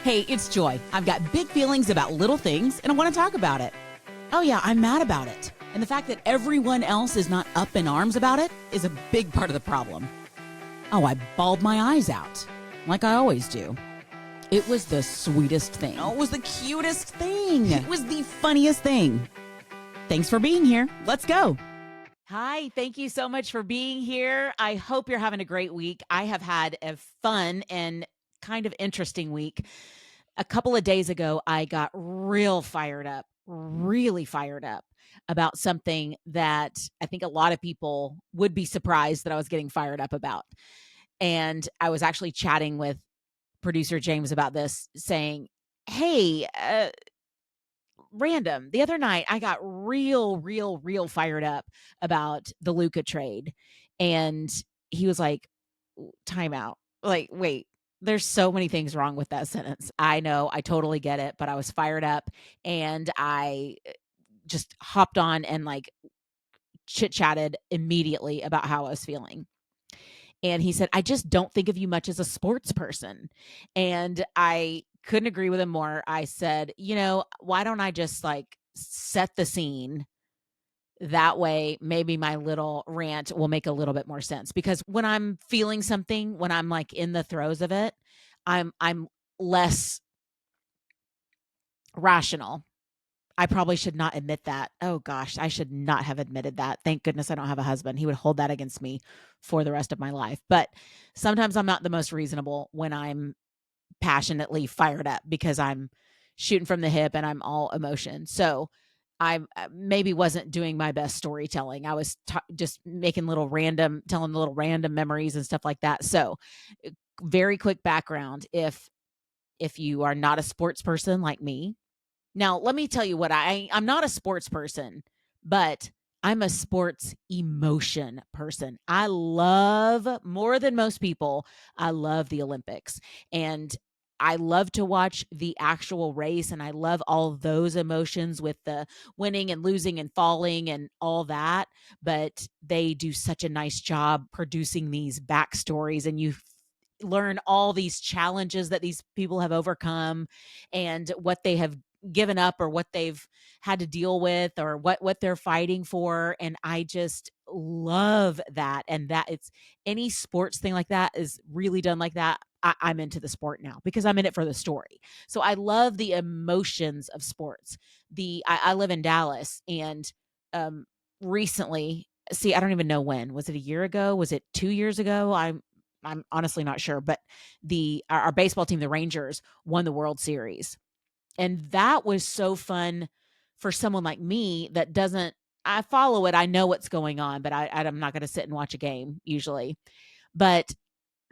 Hey, it's Joy. I've got big feelings about little things, and I want to talk about it. Oh yeah, I'm mad about it. And the fact that everyone else is not up in arms about it is a big part of the problem. Oh, I bawled my eyes out, like I always do. It was the sweetest thing. Oh, it was the cutest thing. It was the funniest thing. Thanks for being here. Let's go. Hi, thank you so much for being here. I hope you're having a great week. I have had a fun and kind of interesting week. A couple of days ago, I got really fired up about something that I think a lot of people would be surprised that I was getting fired up about. And I was actually chatting with producer James about this, saying, hey, random. The other night, I got real fired up about the Luka trade. And he was like, time out. Like, wait, there's so many things wrong with that sentence. I know, I totally get it, but I was fired up and I just hopped on and like chit chatted immediately about how I was feeling. And he said, I just don't think of you much as a sports person. And I couldn't agree with him more. I said, why don't I just like set the scene? That way, maybe my little rant will make a little bit more sense. Because when I'm feeling something, when I'm like in the throes of it, I'm less rational. I probably should not admit that. Oh gosh, I should not have admitted that. Thank goodness I don't have a husband. He would hold that against me for the rest of my life. But sometimes I'm not the most reasonable when I'm passionately fired up because I'm shooting from the hip and I'm all emotion. So I maybe wasn't doing my best storytelling. I was just making telling little random memories and stuff like that. So very quick background. If you are not a sports person like me, now, let me tell you what I'm not a sports person, but I'm a sports emotion person. I love, more than most people, I love the Olympics. And I love to watch the actual race, and I love all those emotions with the winning and losing and falling and all that. But they do such a nice job producing these backstories, and you learn all these challenges that these people have overcome and what they have given up or what they've had to deal with or what they're fighting for. And I just love that. And that it's any sports thing like that is really done like that. I'm into the sport now because I'm in it for the story. So I love the emotions of sports. I live in Dallas, and um recently, see, I don't even know when. Was it a year ago? Was it 2 years ago? I'm honestly not sure, but our baseball team, the Rangers, won the World Series. And that was so fun for someone like me that doesn't, I follow it. I know what's going on, but I'm not going to sit and watch a game usually. But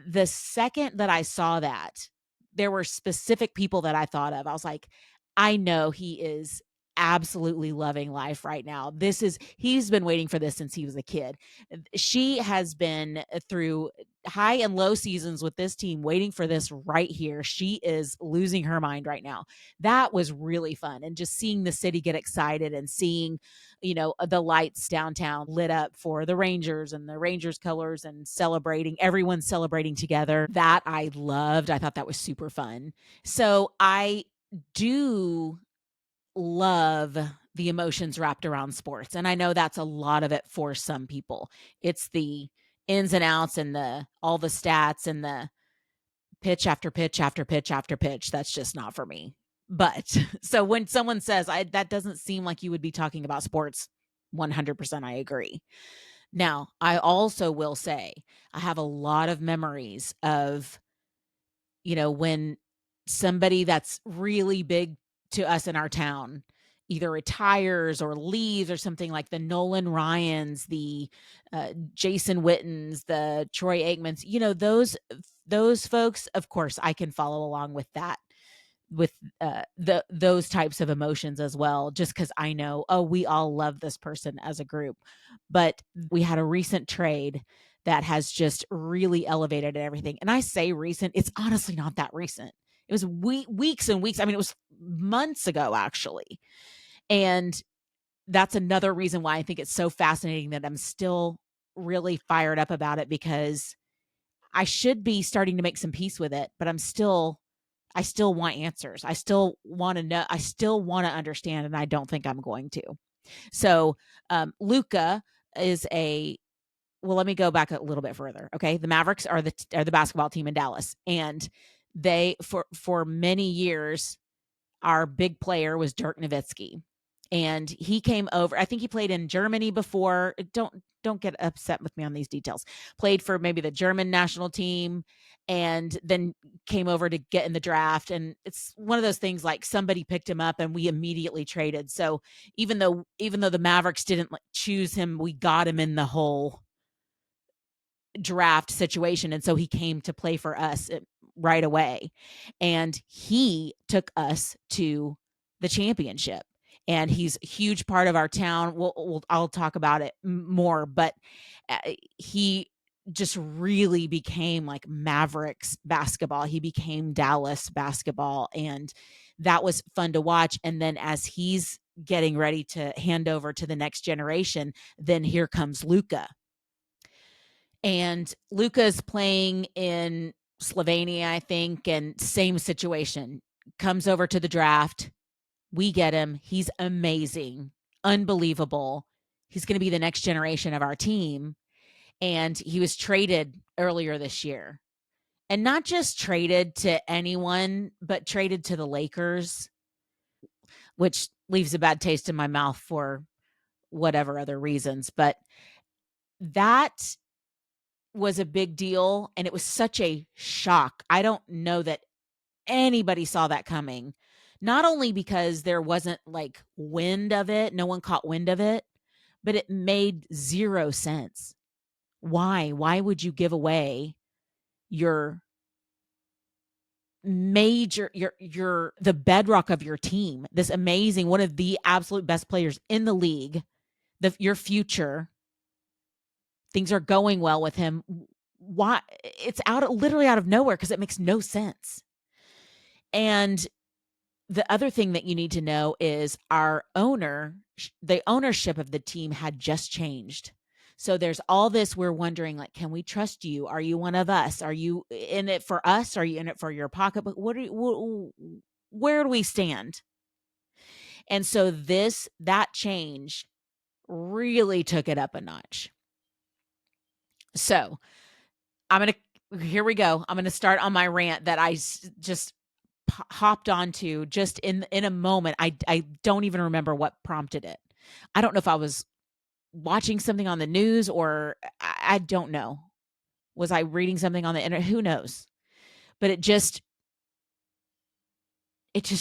the second that I saw that, there were specific people that I thought of. I was like, I know he is absolutely loving life right now. He's been waiting for this since he was a kid. She has been through high and low seasons with this team, waiting for this right here. She is losing her mind right now. That was really fun. And just seeing the city get excited and seeing, the lights downtown lit up for the Rangers and the Rangers colors and everyone celebrating together. That I loved. I thought that was super fun. So I do love the emotions wrapped around sports. And I know that's a lot of it for some people. It's the ins and outs and all the stats and the pitch after pitch after pitch after pitch. That's just not for me. But so when someone says that doesn't seem like you would be talking about sports, 100% I agree. Now, I also will say I have a lot of memories of, when somebody that's really big to us in our town either retires or leaves, or something like the Nolan Ryans, the Jason Wittens, the Troy Aikmans, those folks. Of course, I can follow along with that, with those types of emotions as well, just because I know, oh, we all love this person as a group. But we had a recent trade that has just really elevated everything. And I say recent, it's honestly not that recent. It was weeks and weeks. I mean, it was months ago, actually. And that's another reason why I think it's so fascinating that I'm still really fired up about it, because I should be starting to make some peace with it, but I'm still I still want answers. I still want to know. I still want to understand, and I don't think I'm going to. So, Luka is a well. Let me go back a little bit further. Okay, the Mavericks are the basketball team in Dallas, and they for many years our big player was Dirk Nowitzki. And he came over. I think he played in Germany before. Don't get upset with me on these details. Played for maybe the German national team and then came over to get in the draft. And it's one of those things like somebody picked him up and we immediately traded. So even though the Mavericks didn't choose him, we got him in the whole draft situation. And so he came to play for us right away. And he took us to the championship. And he's a huge part of our town. I'll talk about it more, but he just really became like Mavericks basketball. He became Dallas basketball. And that was fun to watch. And then as he's getting ready to hand over to the next generation, then here comes Luka, and Luka's playing in Slovenia, I think, and same situation. Comes over to the draft. We get him. He's amazing, unbelievable. He's going to be the next generation of our team. And he was traded earlier this year. And not just traded to anyone, but traded to the Lakers, which leaves a bad taste in my mouth for whatever other reasons. But that was a big deal, and it was such a shock. I don't know that anybody saw that coming. Not only because there wasn't like wind of it, no one caught wind of it, but it made zero sense. Why? Why would you give away your your the bedrock of your team, this amazing, one of the absolute best players in the league, your future, things are going well with him. Why? It's literally out of nowhere because it makes no sense. And the other thing that you need to know is the ownership of the team had just changed. So there's all this, we're wondering, like, can we trust you? Are you one of us? Are you in it for us? Are you in it for your pocketbook? Where do we stand? And so that change really took it up a notch. So here we go. I'm going to start on my rant that I just hopped onto just in a moment. I don't even remember what prompted it. I don't know if I was watching something on the news or I don't know. Was I reading something on the internet? Who knows? But it just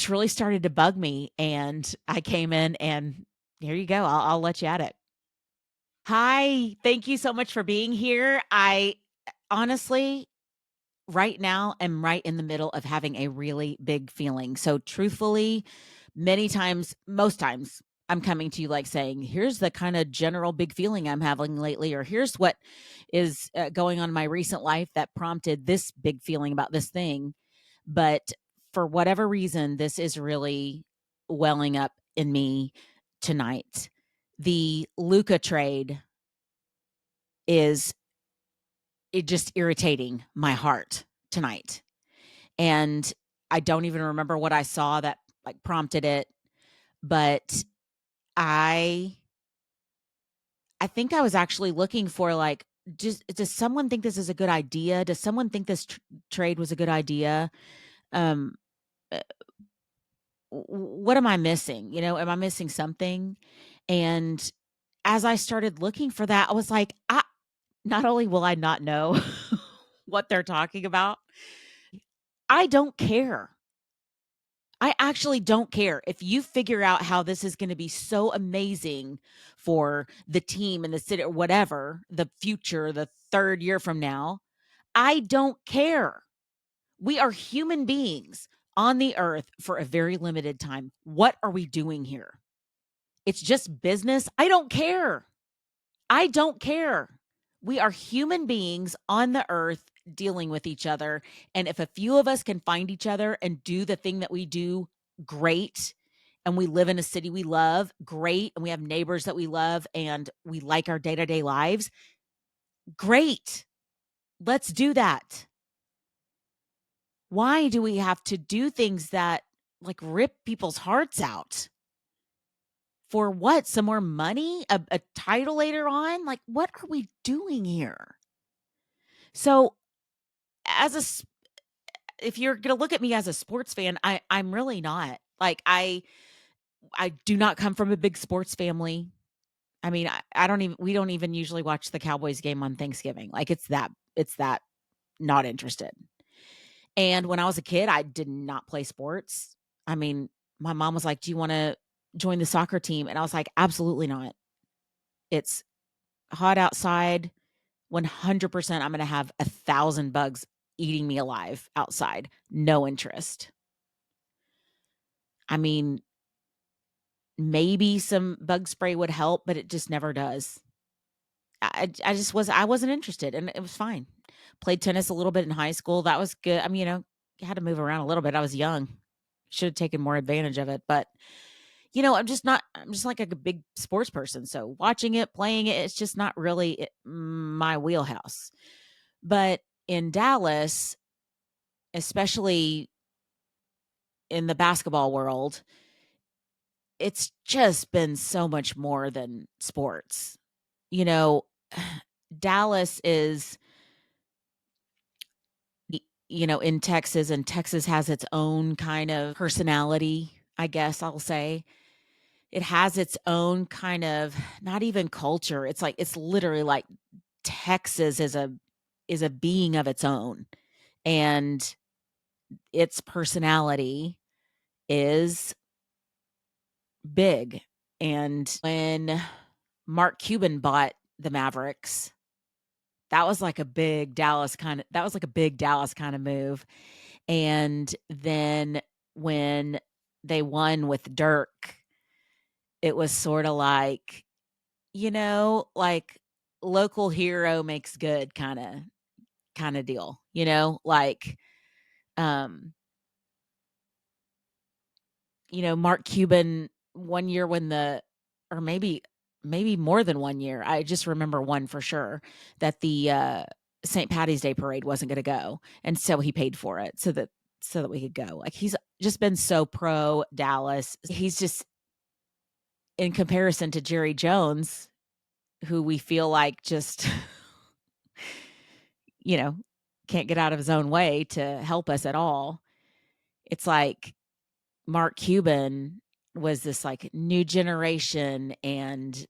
really started to bug me, and I came in, and here you go. I'll let you at it. Hi, thank you so much for being here. I honestly right now am right in the middle of having a really big feeling. So truthfully, most times I'm coming to you like saying, here's the kind of general big feeling I'm having lately, or here's what is going on in my recent life that prompted this big feeling about this thing. But for whatever reason, this is really welling up in me tonight. The Luka trade is it just irritating my heart tonight. And I don't even remember what I saw that like prompted it, but I I think I was actually looking for like does someone think this is a good idea? Does someone think this trade was a good idea? Um uh, what am I missing? Am I missing something? And as I started looking for that, I was like, not only will I not know what they're talking about, I don't care. I actually don't care if you figure out how this is going to be so amazing for the team and the city or whatever, the future, the third year from now. I don't care. We are human beings on the earth for a very limited time. What are we doing here? It's just business. I don't care. I don't care. We are human beings on the earth dealing with each other. And if a few of us can find each other and do the thing that we do, great. And we live in a city we love, great. And we have neighbors that we love and we like our day to day lives, great. Let's do that. Why do we have to do things that like rip people's hearts out? For what? Some more money? A title later on? Like, what are we doing here? So, as a if you're gonna look at me as a sports fan, I'm really not. Like, I do not come from a big sports family. I mean, I don't even we don't even usually watch the Cowboys game on Thanksgiving. Like, it's that not interested. And when I was a kid, I did not play sports. I mean, my mom was like, "Do you wanna join the soccer team?" And I was like, "Absolutely not. It's hot outside. 100% I'm gonna have 1,000 bugs eating me alive outside. No interest." I mean, maybe some bug spray would help, but it just never does. I wasn't interested, and it was fine. Played tennis a little bit in high school. That was good. I mean, you had to move around a little bit. I was young. Should have taken more advantage of it, but I'm just like a big sports person. So watching it, playing it, it's just not really my wheelhouse. But in Dallas, especially in the basketball world, it's just been so much more than sports. You know, Dallas is, in Texas, and Texas has its own kind of personality, I guess I'll say. It has its own kind of, not even culture. It's literally like Texas is a being of its own, and its personality is big. And when Mark Cuban bought the Mavericks, that was like a big Dallas kind of move. And then when they won with Dirk, it was sort of like, like local hero makes good kind of deal, like um Mark Cuban one year when the or maybe more than one year. I just remember one for sure that the St. Patty's Day parade wasn't going to go, and so he paid for it so that we could go. Like, he's just been so pro Dallas. He's just, in comparison to Jerry Jones, who we feel like just you know can't get out of his own way to help us at all. It's like Mark Cuban was this like new generation and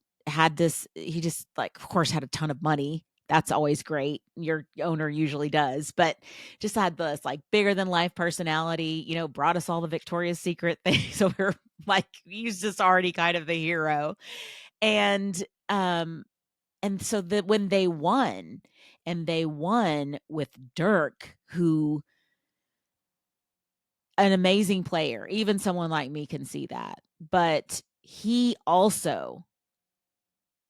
he just, like, of course, had a ton of money. That's always great. Your owner usually does, but just had this like bigger than life personality, brought us all the Victoria's Secret things. So we're like, he's just already kind of the hero. And, and so that when they won with Dirk, who, an amazing player. Even someone like me can see that. But he also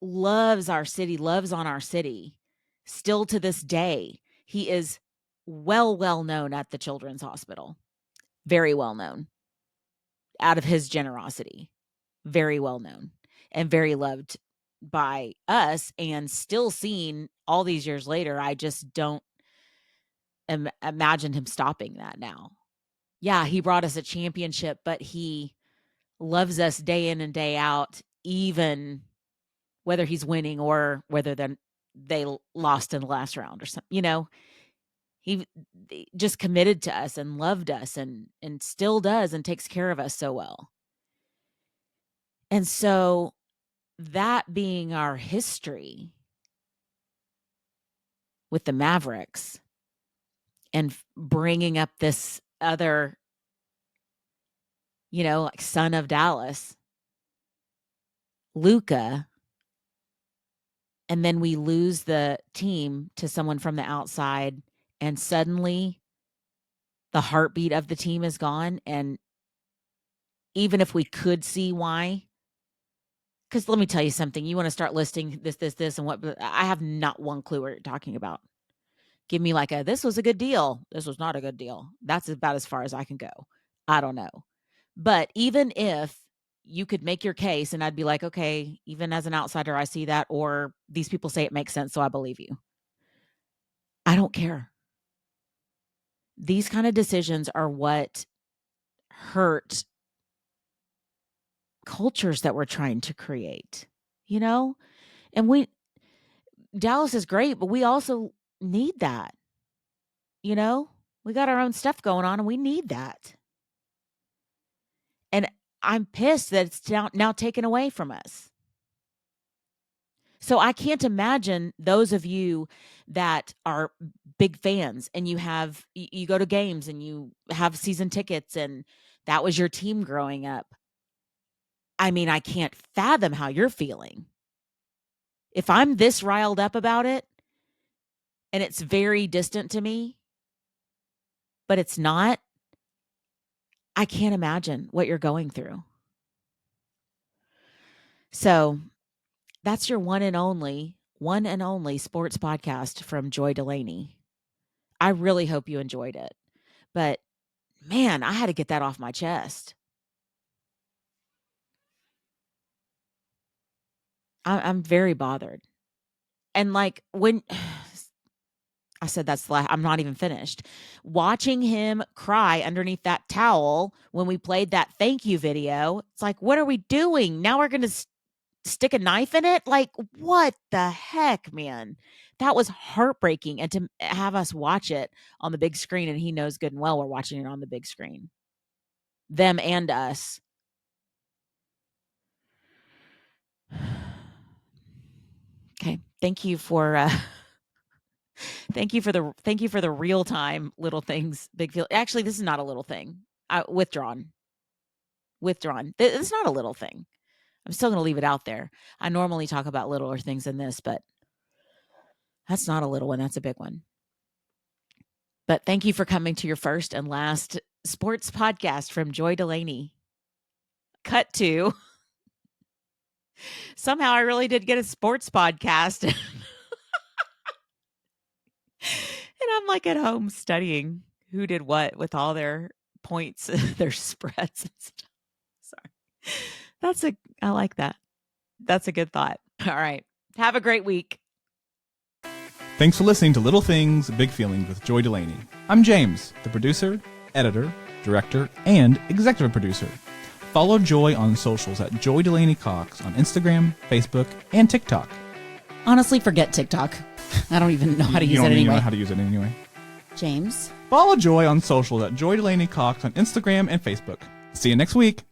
loves our city, loves on our city. Still to this day, he is well known at the Children's Hospital. Very well known out of his generosity. Very well known and very loved by us, and still seen all these years later. I just don't imagine him stopping that now. Yeah, he brought us a championship, but he loves us day in and day out, even whether he's winning or whether they lost in the last round or something. He just committed to us and loved us, and still does, and takes care of us so well. And so, that being our history with the Mavericks, and bringing up this other, like, son of Dallas, Luka, and then we lose the team to someone from the outside, and suddenly the heartbeat of the team is gone. And even if we could see why, because let me tell you something, you want to start listing this, and what, I have not one clue what you're talking about. Give me like this was a good deal. This was not a good deal. That's about as far as I can go. I don't know. But even if you could make your case, and I'd be like, okay, even as an outsider, I see that, or these people say it makes sense, so I believe you. I don't care. These kind of decisions are what hurt cultures that we're trying to create, you know? And Dallas is great, but we also need that, you know? We got our own stuff going on and we need that. And I'm pissed that it's now taken away from us. So I can't imagine those of you that are big fans and you go to games and you have season tickets and that was your team growing up. I mean, I can't fathom how you're feeling. If I'm this riled up about it and it's very distant to me, but it's not, I can't imagine what you're going through. So that's your one and only sports podcast from Joy Delaney. I really hope you enjoyed it. But man, I had to get that off my chest. I'm very bothered. And like when I said I'm not even finished. Watching him cry underneath that towel when we played that thank you video, it's like, what are we doing? Now we're going to stick a knife in it? Like, what the heck, man? That was heartbreaking. And to have us watch it on the big screen, and he knows good and well we're watching it on the big screen. Them and us. Okay. Thank you for the real time little things, big feel. Actually, this is not a little thing. Withdrawn. It's not a little thing. I'm still going to leave it out there. I normally talk about littler things than this, but that's not a little one. That's a big one. But thank you for coming to your first and last sports podcast from Joy Delaney. Cut to. Somehow I really did get a sports podcast. And I'm like at home studying who did what with all their points, their spreads and stuff. Sorry. I like that. That's a good thought. All right. Have a great week. Thanks for listening to Little Things, Big Feelings with Joy Delaney. I'm James, the producer, editor, director, and executive producer. Follow Joy on socials at Joy Delaney Cox on Instagram, Facebook, and TikTok. Honestly, forget TikTok. I don't even know how to use it anyway. You don't know how to use it anyway. James? Follow Joy on socials at Joy Delaney Cox on Instagram and Facebook. See you next week.